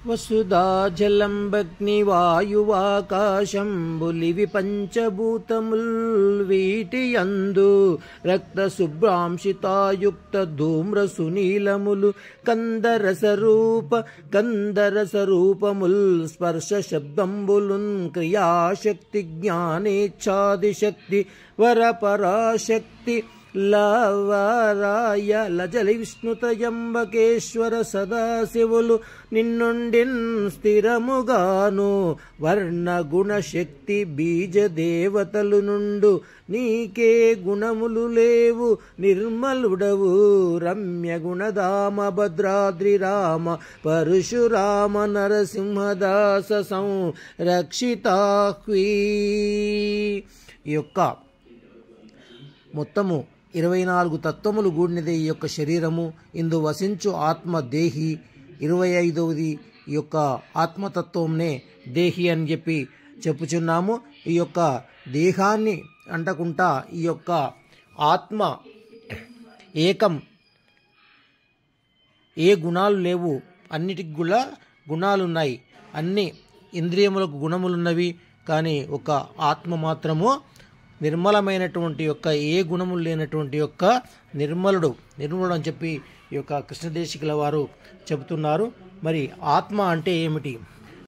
వసుధాజలంబగ్నివాయువాకాశంబులివి పంచభూతముల్ వీటి యందు రక్త శుభ్రాంశితాయుక్త ధూమ్ర సునీలములు కందరసరూపముల్ స్పర్శ శబ్దంబులున్ క్రియాశక్తి జ్ఞానేచ్ఛాదిశక్తి వరపరాశక్తి లవరాయ లజలి విష్ణుతయంబకేశ్వర సదాశివులు నిన్నుండిన్ స్థిరముగాను వర్ణగుణ శక్తి బీజ దేవతలు నుండు నీకే గుణములు లేవు నిర్మలుడవు రమ్య గుణధామ భద్రాద్రి రామ పరశురామ నరసింహదాస సంరక్షితాహ్వీ. ఈ యొక్క మొత్తము 24 తత్వములు కూడినదే ఈ యొక్క శరీరము. ఇందు వసించు ఆత్మ దేహి. 25వది ఈ యొక్క ఆత్మతత్వంనే దేహి అని చెప్పి చెప్పుచున్నాము. ఈ యొక్క దేహాన్ని అంటకుంటా ఈ యొక్క ఆత్మ ఏకం, ఏ గుణాలు లేవు, అన్నిటికి కూడా గుణాలున్నాయి. అన్ని ఇంద్రియములకు గుణములున్నవి, కానీ ఒక ఆత్మ మాత్రము నిర్మలమైనటువంటి యొక్క ఏ గుణములు లేనటువంటి యొక్క నిర్మలుడు అని చెప్పి ఈ యొక్క కృష్ణదేశికుల వారు చెబుతున్నారు. మరి ఆత్మ అంటే ఏమిటి?